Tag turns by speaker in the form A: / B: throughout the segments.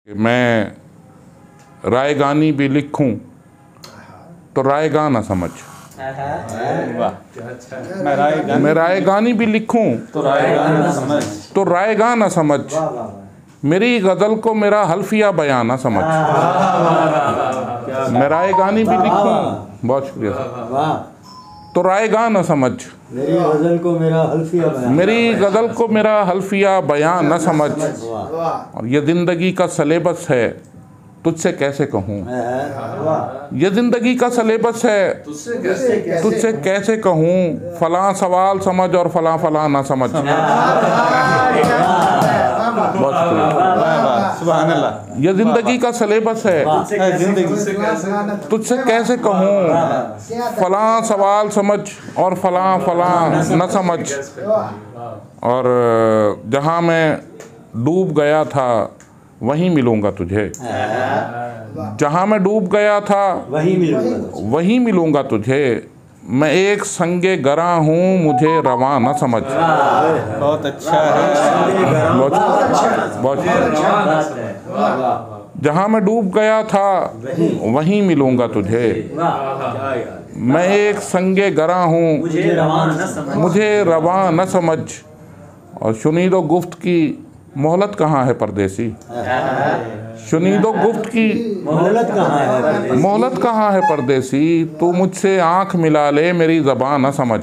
A: मैं रायगानी भी लिखूं तो रायगा ना समझ। मैं रायगानी भी लिखूं तो रायगा ना समझ। मेरी गज़ल को मेरा हल्फिया बयां ना समझ। मैं रायगानी भी लिखूं, बहुत शुक्रिया, तो रायगा ना समझ।
B: मेरी गज़ल को मेरा हल्फिया बयां,
A: मेरी गज़ल को मेरा हल्फिया बयां न समझ। और ये ज़िंदगी का सलेबस है, तुझसे कैसे कहूँ। ये ज़िंदगी का सलेबस है, तुझसे कैसे कहूँ। फलां सवाल समझ और फलां फलां ना समझ।
C: सुभान अल्लाह।
A: ये ज़िंदगी का सलेबस है, तुझसे कैसे कहूँ। फलां सवाल समझ और फलां फलां न समझ। और जहाँ मैं डूब गया था वहीं मिलूँगा तुझे। जहाँ मैं डूब गया था वहीं मिलूँगा तुझे। मैं एक संगे गरा हूँ, मुझे रवा न समझ।
C: बहुत अच्छा है,
A: बहुत। जहाँ मैं डूब गया था वहीं मिलूँगा तुझे। मैं एक संगे गरा हूँ, मुझे रवा न समझ। और शुनीदो गुफ्त की मोहलत कहाँ है परदेसी। शुनीदो गुफ्त की मोहलत कहाँ है परदेसी। तू मुझसे आँख मिला ले, मेरी ज़बान न समझ।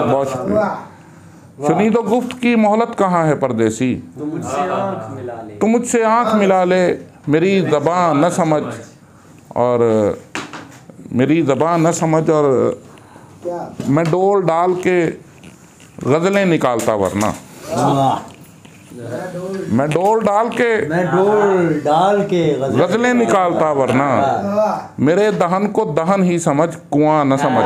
A: बहुत शुक्रिया। शुनीदो गुफ्त की मोहलत कहाँ है परदेसी। तू मुझसे आँख मिला ले, मेरी ज़बान न समझ। और मेरी ज़बान न समझ। और मैं डोल डाल के गज़लें निकालता वरना। मैं डोल डाल के गज़लें निकालता वरना। मेरे दहन को दहन ही समझ, कुआं न समझ।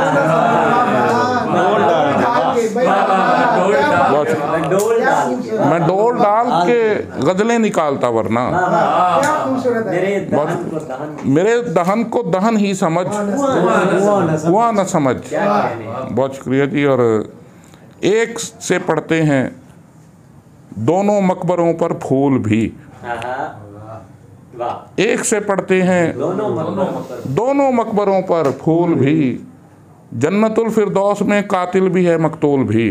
A: मैं डोल डाल के गज़लें निकालता वरना। मेरे दहन को दहन ही समझ, कुआं न समझ। बहुत शुक्रिया जी। और एक से पढ़ते हैं दोनों मकबरों पर फूल भी। एक से पढ़ते हैं दोनों मकबरों पर फूल भी। जन्नतुल फिरदौस में कातिल भी है, मकतूल भी।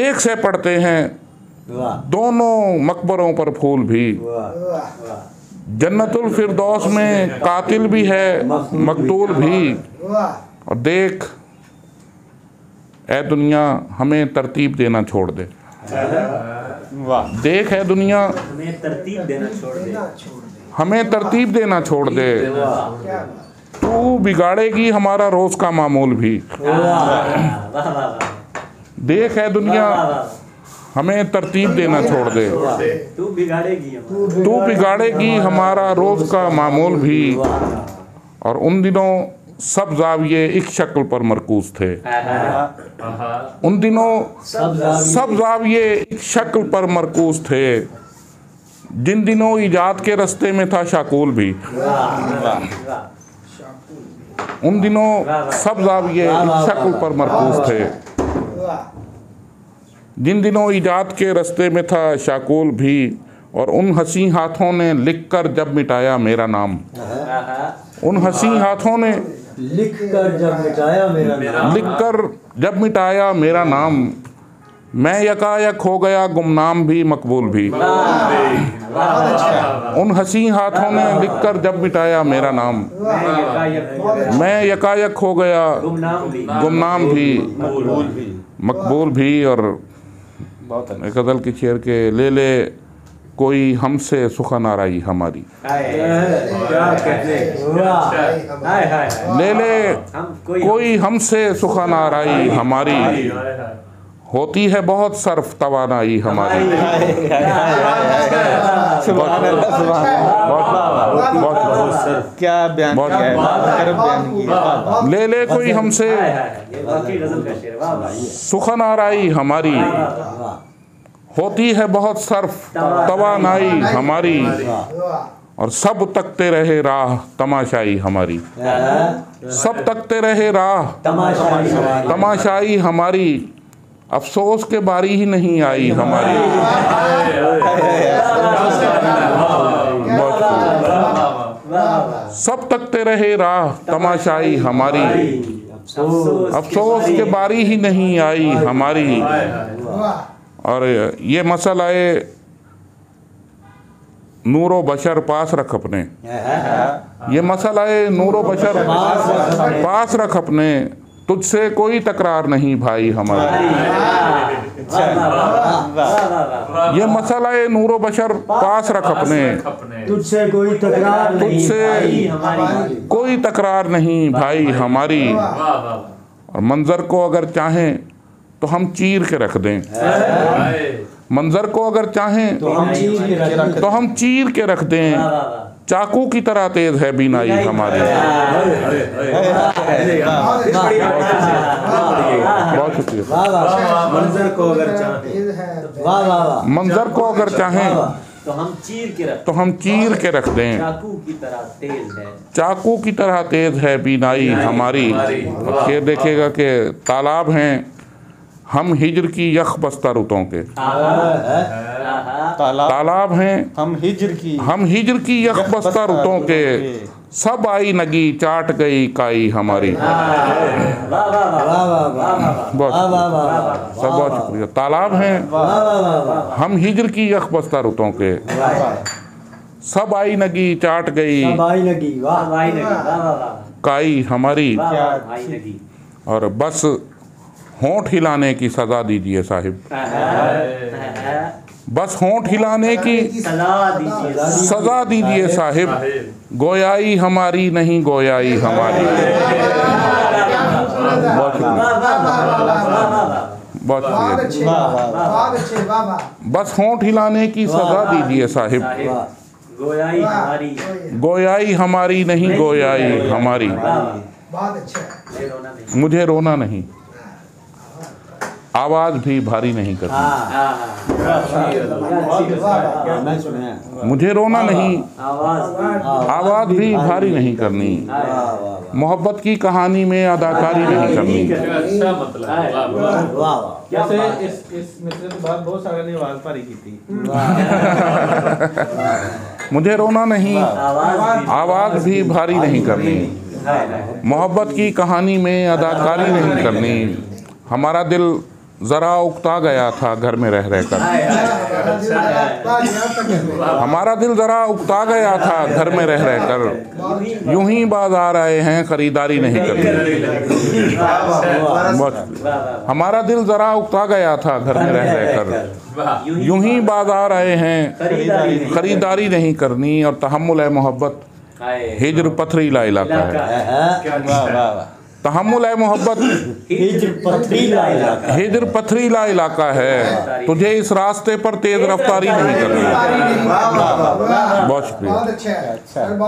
A: एक से पढ़ते हैं दोनों मकबरों पर फूल भी। जन्नतुल फिरदौस में कातिल भी है, मकतूल भी। और देख ए दुनिया हमें तरतीब देना छोड़ दे। देख है दुनिया हमें तरतीब देना छोड़ दे। तू बिगाड़ेगी हमारा रोज़ का मामूल भी। देख है दुनिया हमें तरतीब देना छोड़ दे। तू बिगाड़ेगी हमारा रोज़ का मामूल भी। और उन दिनों सब ज़ाविये एक शक्ल पर मरकूज़ थे। उन दिनों सब ज़ाविये एक शक्ल पर मरकूज़ थे। जिन दिनों ईजाद के रास्ते में था शाकुल भी। उन दिनों सब ज़ाविये एक शक्ल पर मरकूज़ थे। जिन दिनों ईजाद के रास्ते में था शाकुल भी। और उन हसी हाथों ने लिखकर जब मिटाया मेरा नाम। उन हसी हाथों ने लिखकर जब मिटाया मेरा नाम। मैं यकायक हो गया गुमनाम भी, मकबूल भी। उन हसी हाथों ने लिखकर जब मिटाया मेरा नाम। मैं यकायक हो गया गुमनाम भी, मकबूल भी। और गज़ल की शेर के ले ले कोई हमसे सुखन आराई हमारी। ले ले कोई हमसे सुखन आराई हमारी। होती है बहुत सर्फ तवानाई हमारी।
C: क्या बयान किया।
A: ले ले कोई हमसे सुखन आराई हमारी। होती है बहुत सर्फ तवानाई हमारी। और सब तकते रहे राह तमाशाई हमारी। सब तकते रहे राह तमाशाई हमारी। अफसोस के बारी ही नहीं आई हमारी। सब तकते रहे राह तमाशाई हमारी, अफसोस के बारी ही नहीं आई हमारी। और ये मसलाए नूरो बशर पास रख अपने, ये मसलाए नूरो बशर पास रख अपने, तुझसे कोई तकरार नहीं भाई हमारी। ये मसलाए नूरो बशर पास रख अपने,
B: तुझसे कोई तकरार नहीं,
A: तुझसे कोई तकरार नहीं भाई हमारी। और मंजर को अगर चाहें तो हम चीर के रख दें, मंजर को अगर चाहें तो हम चीर के रख दें, चाकू की तरह तेज है बीनाई हमारी। बहुत शुक्रिया।
B: मंजर को अगर चाहें,
A: मंजर को अगर चाहें
D: तो हम
A: चीर के रख दें,
D: चाकू की तरह तेज है,
A: चाकू की तरह तेज है बीनाई हमारी। और ये देखिएगा कि तालाब हैं हम हिजर की यख बस्ता रुतों के, तालाब हैं
C: हम
A: हिजर की यख बस्ता रुतों के, सब आई नगी चाट गई काई हमारी। बहुत शुक्रिया। तालाब हैं हम हिजर की यख बस्ता रुतों के, सब आई नगी चाट गई काई हमारी। और बस होंठ हिलाने की सजा दीजिए साहिब, बस होंठ हिलाने की सजा दीजिए साहिब, गोयाई हमारी नहीं गोयाई हमारी। बहुत शुक्रिया। बस होंठ हिलाने की सजा दीजिए साहिब, गोयाई हमारी नहीं गोयाई हमारी। मुझे रोना नहीं, आवाज भी भारी नहीं करनी, मुझे रोना नहीं, आवाज भी भारी नहीं करनी, मोहब्बत की कहानी में अदाकारी नहीं करनी। मुझे रोना नहीं, आवाज भी भारी नहीं करनी, मोहब्बत की कहानी में अदाकारी नहीं करनी। हमारा दिल ज़रा उकता गया था घर में रह रहकर, हमारा दिल ज़रा उकता गया था घर में रह रहकर, यूं ही बाजार आए हैं खरीदारी नहीं करनी। हमारा दिल ज़रा उकता गया था घर में रह रहकर, यूं ही बाजार आए हैं खरीदारी नहीं करनी। और तहम्मुल है मोहब्बत हिजर पथरीला इलाका है, तहम्मुल है मोहब्बत हिजर पथरीला इलाका है, तुझे इस रास्ते पर तेज रफ्तारी नहीं करनी। बहुत शुक्रिया।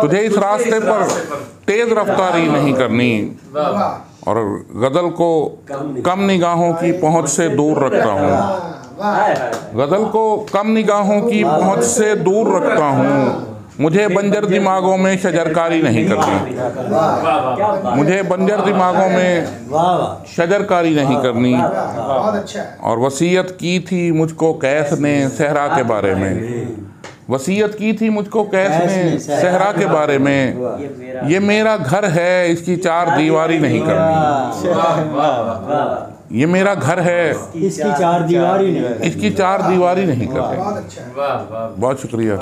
A: तुझे इस रास्ते पर तेज रफ्तारी नहीं करनी। और गज़ल को कम निगाहों की पहुंच से दूर रखता हूँ, गज़ल को कम निगाहों की पहुंच से दूर रखता हूँ, मुझे बंजर दिमागों में शजरकारी नहीं करनी, मुझे बंजर दिमागों में शजरकारी नहीं करनी। और वसीयत की थी मुझको कैस ने सहरा के बारे में, वसीयत की थी मुझको कैस ने सहरा के बारे में, ये मेरा घर है इसकी चार दीवारी नहीं करनी, ये मेरा घर है इसकी चार दीवारी नहीं करनी। बहुत शुक्रिया।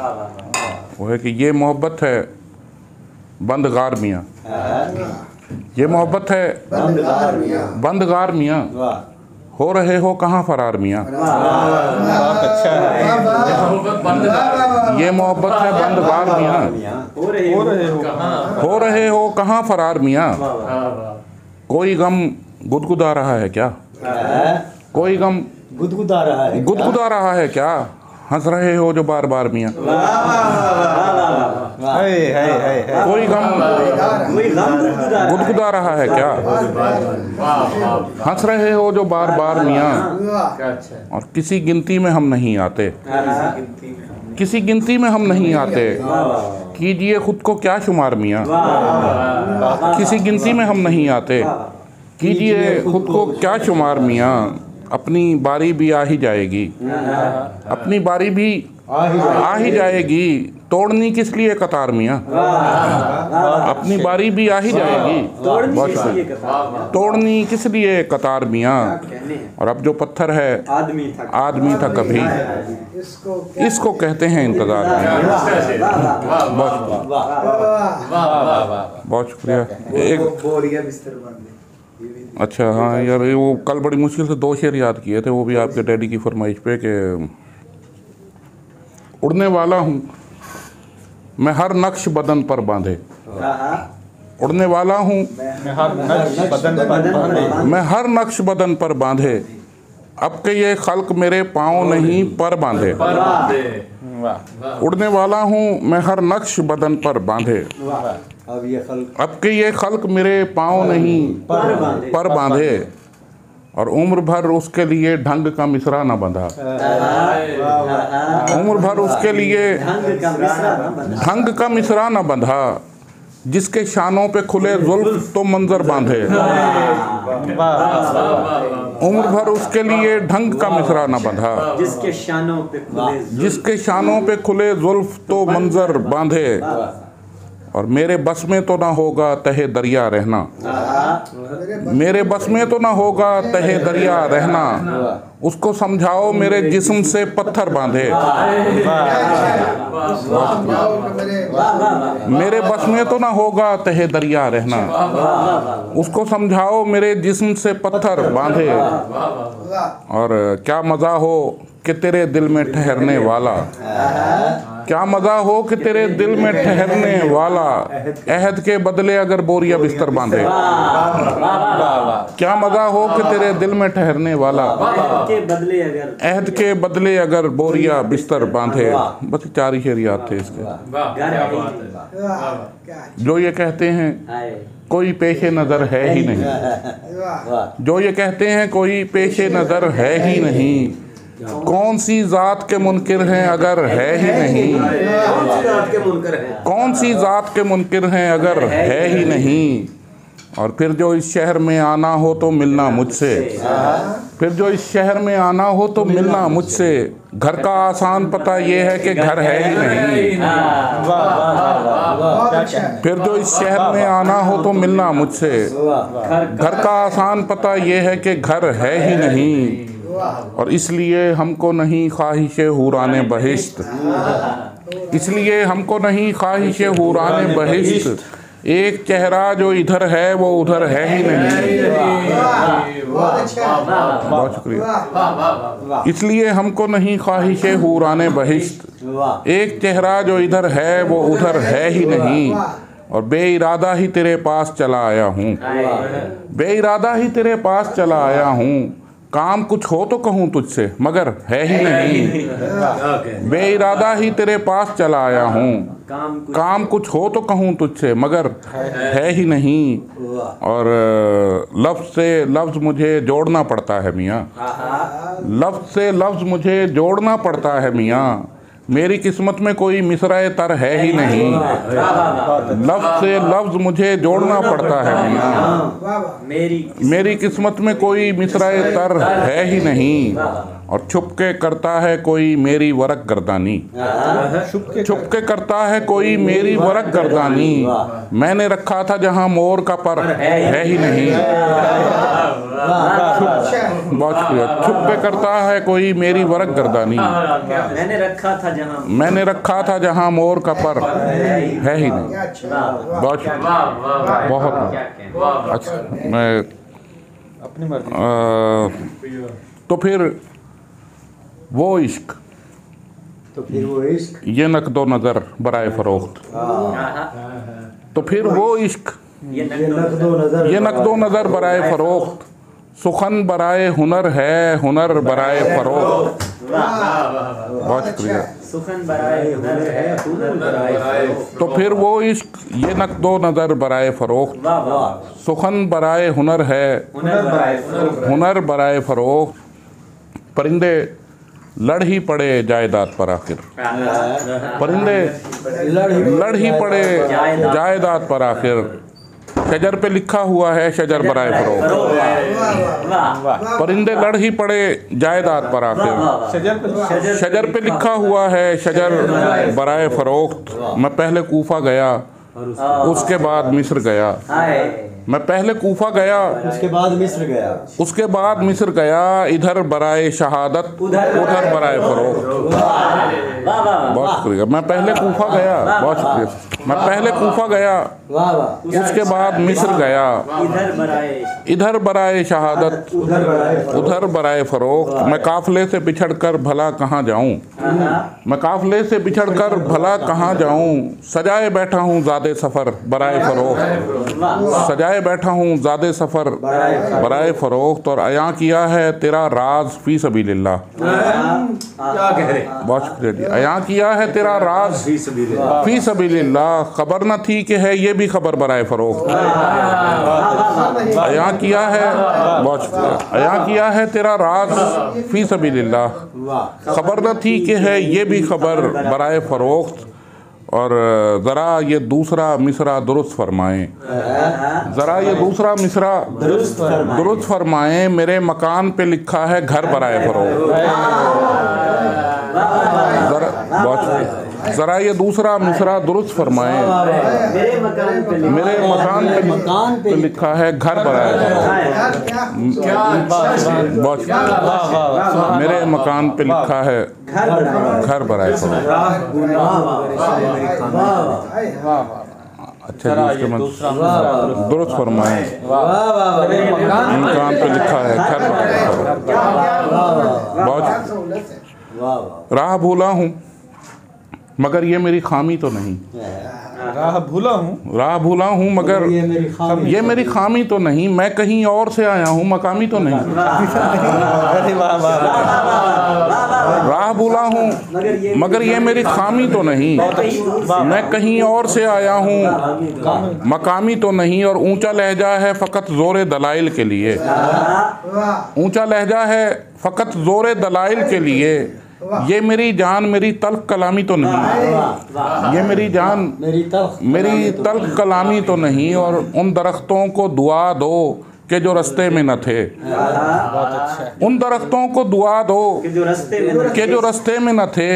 A: वो है कि ये मोहब्बत है बंदगार मियाँ, ये मोहब्बत है बंदगार मियाँ, हो रहे हो कहाँ फरार मियाँ। ये मोहब्बत है बंदगार मियाँ, हो रहे हो कहाँ फरार मियाँ। कोई गम गुदगुदा रहा है क्या, कोई गम गुदगुदा रहा है क्या, हंस रहे हो जो बार बार मियाँ। कोई गम गुदगुदा रहा है क्या, हंस रहे हो जो बार बार मियाँ। और किसी गिनती में हम नहीं आते, किसी गिनती में हम नहीं आते, कीजिए खुद को क्या शुमार मियाँ। किसी गिनती में हम नहीं आते, कीजिए खुद को क्या शुमार मियाँ। अपनी बारी भी आ ही जाएगी, अपनी बारी भी आ ही जाएगी, तोड़नी किस लिए कतार मियाँ, अपनी बारी भी आ ही जाएगी, तोड़नी किस लिए कतार मियाँ। और अब जो पत्थर है आदमी था कभी, इसको कहते हैं इंतजार मियाँ। बहुत शुक्रिया। एक अच्छा, हाँ यार, वो कल बड़ी मुश्किल से 2 शेर याद किए थे, वो भी आपके डैडी की फरमाइश पे कि उड़ने वाला हूँ मैं हर नक्श बदन पर बांधे, उड़ने वाला हूँ मैं हर नक्श बदन पर बांधे, अब के ये खल्क मेरे पाँव नहीं पर बांधे, उड़ने वाला हूँ मैं हर नक्श बदन पर बांधे, अब के ये खल्क मेरे पाँव नहीं पर बांधे, और उम्र भर उसके लिए ढंग का मिसरा न बंधा, उम्र भर उसके लिए ढंग का मिसरा न बंधा, जिसके शानों पे खुले जुल्फ तो मंजर बांधे, उम्र भर उसके लिए ढंग का मिसरा न बंधा, जिसके शानों पे खुले जुल्फ तो मंजर बांधे, और मेरे बस में तो ना होगा तहे दरिया रहना, मेरे बस में तो ना होगा तहे दरिया रहना, उसको समझाओ मेरे जिस्म से पत्थर बांधे, मेरे बस में तो ना होगा तहे दरिया रहना, उसको समझाओ मेरे जिस्म से पत्थर बांधे। और क्या मज़ा हो कि तेरे दिल में ठहरने वाला, क्या मज़ा हो कि तेरे दिल में ठहरने वाला, अहद के बदले अगर बोरिया बिस्तर बांधे, क्या मज़ा हो कि तेरे दिल में ठहरने वाला, अहद के बदले अगर बोरिया बिस्तर बांधे। बस 4 ही शेर याद थे इसके। जो ये कहते हैं कोई पेशे नज़र है ही नहीं, जो ये कहते हैं कोई पेशे नज़र है ही नहीं, कौन सी ज़ात के मुनकिर हैं अगर है ही नहीं, कौन सी ज़ात के मुनकिर हैं अगर है ही नहीं। और फिर जो इस शहर में आना हो तो मिलना मुझसे, फिर जो इस शहर में आना हो तो मिलना मुझसे, घर का आसान पता ये है कि घर है ही नहीं, फिर जो इस शहर में आना हो तो मिलना मुझसे, घर का आसान पता ये है कि घर है ही नहीं। और इसलिए हमको नहीं ख्वाहिशे हुराने बहिश्त, इसलिए हमको नहीं ख्वाहिशे हुराने बहिश्त, एक चेहरा जो इधर है वो उधर है ही नहीं। बहुत शुक्रिया। इसलिए हमको नहीं ख्वाहिशे हुराने बहिश्त, एक चेहरा जो इधर है वो उधर है ही नहीं, और बेइरादा ही तेरे पास चला आया हूँ, बेइरादा ही तेरे पास चला आया हूँ, काम कुछ हो तो कहूँ तुझसे मगर है ही नहीं, बेइरादा ही तेरे पास चला आया हूँ, काम कुछ हो तो कहूँ तुझसे मगर है ही नहीं। और लफ्ज़ से लफ्ज़ मुझे जोड़ना पड़ता है मियाँ, लफ्ज़ से लफ्ज़ मुझे जोड़ना पड़ता है मियाँ, मेरी किस्मत में कोई मिसराए तर है ही नहीं, लफ्ज़ से लफ्ज़ मुझे जोड़ना पड़ता है मियाँ, मेरी किस्मत में कोई मिसराए तर है ही नहीं, और छुप के करता है कोई मेरी वरक गर्दानी, छुप के करता है कोई मेरी वरक गर्दानी, मैंने रखा था जहाँ मोर का पर है ही नहीं, बहुत शुक्रिया। छुप के करता है कोई मेरी वरक गर्दानी, मैंने रखा था जहाँ मोर का पर है ही नहीं। बहुत शुक्रिया, बहुत अच्छा। मैं
C: अपनी मर्जी।
A: तो फिर वो इश्क,
B: तो फिर वो इश्क,
A: ये नकदो नज़र बराए फ़रोख्त, तो फिर वो इश्क, ये नकदो नज़र बराए फ़रोख्त, सुखन बराए हुनर है, हुनर बराए फ़रोख्त। बहुत शुक्रिया।
D: सुखन बराए हुनर है, हुनर बराए फ़रोख्त,
A: तो फिर वो इश्क, ये नकदो नज़र बराए फ़रोख्त, सुखन बराए हुनर है, हुनर बराए फ़रोख्त, परिंदे लड़ ही पड़े जायदाद पर आखिर, परिंदे लड़ ही पड़े जायदाद पर आखिर, शजर पे लिखा हुआ है शजर बराए फरोख्त। परिंदे लड़ ही पड़े जायदाद पर आके। शजर पे लिखा हुआ है शजर बराए फरोख्त। मैं पहले कूफा गया, उसके बाद मिस्र गया। मैं पहले कूफा गया,
B: उसके बाद मिस्र गया।
A: उसके बाद मिस्र गया। इधर बराए शहादत, उधर बराए फरोख्त। बहुत शुक्रिया। मैं पहले कूफा गया, बहुत शुक्रिया। मैं पहले कूफा गया, उसके बाद मिस्र गया। इधर बराए शहादत, उधर बराए फरोख्त। मैं काफिले से बिछड़ कर भला कहाँ जाऊँ, मैं काफिले से बिछड़ कर भला कहाँ जाऊँ। सजाए बैठा हूँ ज़ादे सफ़र बराए फरोख्त। सजाए बैठा हूँ ज़ादे सफ़र बराए फरोख्त। और अयां किया है तेरा राज फी सबीलिल्लाह। बहुत शुक्रिया जी। अयां किया है तेरा राज फी सबीलिल्लाह। खबर न थी कि है ये भी खबर बराए फरोख्त। अयां किया है, बहुत शुक्रिया। अयां किया है तेरा राज फी सबीलिल्लाह। खबर न थी कि है ये भी खबर बराए फरोख्त। और ज़रा ये दूसरा मिसरा दुरुस्त फरमाएं, ज़रा ये दूसरा मिसरा दुरुस्त फरमाएं। मेरे मकान पे लिखा है घर बराए फरोख्त। ज़रा ये दूसरा मिसरा दुरुस्त फरमाएं। मेरे मकान पे लिखा है घर बराए फरोख्त। मेरे मकान पे लिखा है घर बराए फरोख्त। अच्छा जी, उसके दुरुस्त फरमाएं। मकान पे लिखा है घर बराए फरोख्त। बहुत राह भूला हूँ मगर ये मेरी खामी तो नहीं।
C: राह भूला हूँ मगर
A: ये मेरी खामी तो नहीं। मैं कहीं और से आया हूँ, मकामी तो नहीं। राह भूला हूँ मगर ये मेरी खामी तो नहीं। मैं कहीं और से आया हूँ, मकामी तो नहीं। और ऊंचा लहजा है फ़कत ज़ोरे दलाइल के लिए। ऊंचा लहजा है फ़कत ज़ोरे दलाइल के लिए। ये मेरी जान मेरी तल्ख कलामी तो नहीं। ये मेरी जान मेरी तल्ख कलामी तो नहीं। और उन दरख्तों को दुआ दो कि जो रास्ते में न थे। उन दरख्तों को दुआ दो कि जो रास्ते में न थे।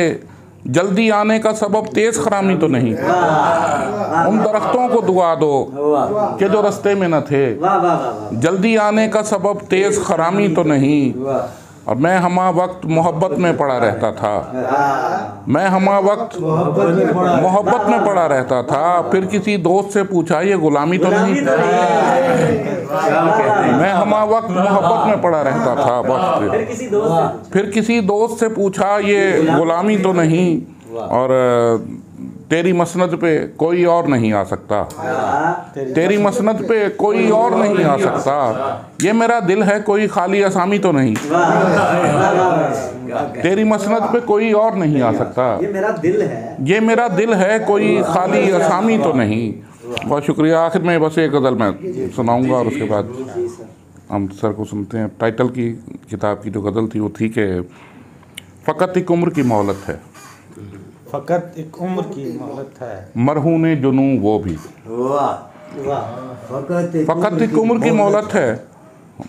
A: जल्दी आने का सबब तेज़ खरामी तो नहीं। उन दरख्तों को दुआ दो कि जो रास्ते में न थे। जल्दी आने का सबब तेज़ खरामी तो नहीं। और मैं हमा वक्त मोहब्बत में पड़ा रहता था। मैं हमा वक्त मोहब्बत में पड़ा रहता था। फिर किसी दोस्त से पूछा ये गुलामी तो नहीं। मैं हमा वक्त मोहब्बत में पड़ा रहता था। बस फिर किसी दोस्त से पूछा ये गुलामी तो नहीं। और तेरी मसनद पे कोई और नहीं आ सकता। तेरी मसनद पे कोई और नहीं आ सकता। ये मेरा दिल है कोई खाली असामी तो नहीं। तेरी मसनद पे कोई और नहीं आ सकता। ये मेरा दिल है कोई खाली असामी तो नहीं। बहुत शुक्रिया। आखिर में बस एक गज़ल मैं सुनाऊंगा और उसके बाद हम सर को सुनते हैं। टाइटल की किताब की जो गज़ल थी वो थी कि फ़कत एक उम्र की मोहलत है।
C: फ़कत एक उम्र की मोहलत है।
A: मरहूने जुनू वो भी। फ़कत एक उम्र की मोहलत है।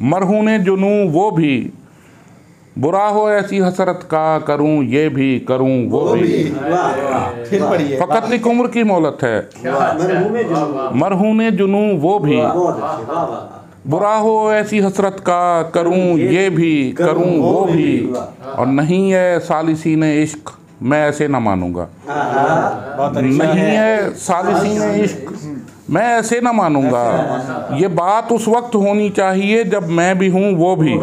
A: मरहूने जुनू वो भी। बुरा हो ऐसी हसरत का करूं ये भी करूं वो भी। फ़कत एक उम्र की मोहलत है। मरहूने जुनू वो भी। बुरा हो ऐसी हसरत का करूं ये भी करूं वो भी। और नहीं है सालिसीन इश्क मैं ऐसे ना मानूंगा। नहीं है सालिसीन इश्क मैं ऐसे ना मानूंगा। ये बात उस वक्त होनी चाहिए जब मैं भी हूँ वो भी।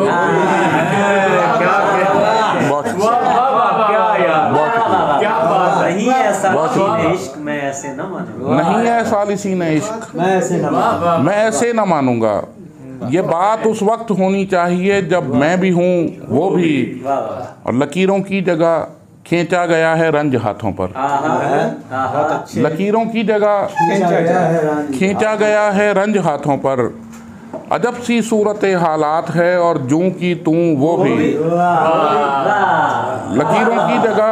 A: नहीं है सालिसीन इश्क मैं ऐसे ना मानूंगा। ये बात उस वक्त होनी चाहिए जब मैं भी हूँ वो भी। और लकीरों की जगह खींचा गया है रंज हाथों पर। लकीरों की जगह खींचा गया है रंज हाथों पर। अजब सी सूरत हालात है और जूं की तू वो भी। लकीरों की जगह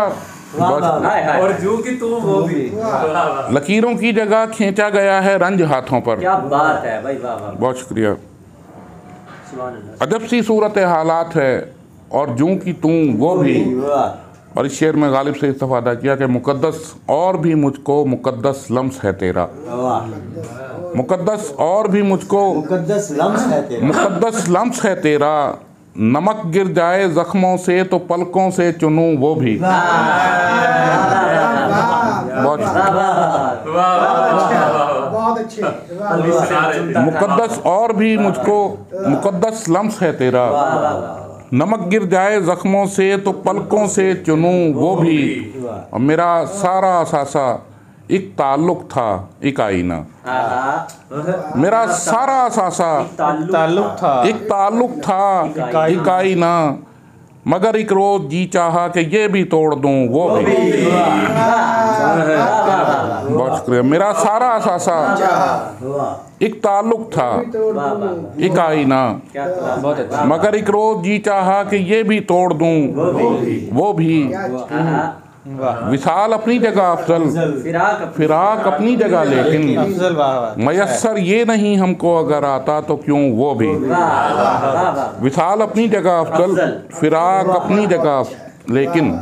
E: और जू की तू वो भी।
A: लकीरों की जगह खींचा गया है रंज हाथों पर।
E: क्या बात है भाई, वाह वाह।
A: बहुत शुक्रिया।
E: सुभान अल्लाह।
A: अजब सी सूरत हालात है और जूं की तू वो भी। और इस शेर में गालिब से इस्तेफादा किया कि मुकद्दस और भी मुझको मुकद्दस लम्स है तेरा। मुकद्दस और भी मुझको
B: मुकद्दस लम्स है तेरा।
A: मुकद्दस लम्स है तेरा। नमक गिर जाए जख्मों से तो पलकों से चुनूं वो भी। बहुत
F: बहुत अच्छे।
A: मुकद्दस और भी मुझको मुकद्दस लम्स है तेरा। नमक गिर जाए जख्मों से तो पलकों से चुनूं वो भी। और मेरा सारा असासा एक ताल्लुक था, एक आईना। मेरा सारा असासा
C: ताल्लुक था,
A: एक ताल्लुक था, एक आईना। मगर एक रोज जी चाहा कि ये भी तोड़ दूं वो भी। बहुत शुक्रिया। मेरा सारा असासा एक ताल्लुक था, एक आईना। मगर एक रोज जी चाहा कि ये भी तोड़ दूं वो भी। विशाल अपनी जगह अफजल, फिराक अपनी जगह लेकिन
C: अफजल। वाह वाह।
A: मयस्सर ये नहीं हमको अगर आता तो क्यों वो भी। विशाल अपनी जगह अफजल, फिराक अपनी जगह लेकिन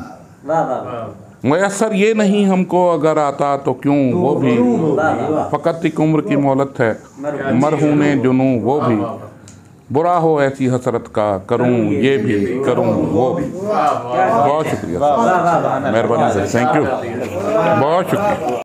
A: मयस्सर ये नहीं हमको अगर आता तो क्यों वो भी। फ़कत एक उम्र की मोहलत है, मरहूने जुनूं वो भी। बुरा हो ऐसी हसरत का, करूं ये भी करूं वो भी। बहुत शुक्रिया, मेहरबानी से, थैंक यू, बहुत शुक्रिया।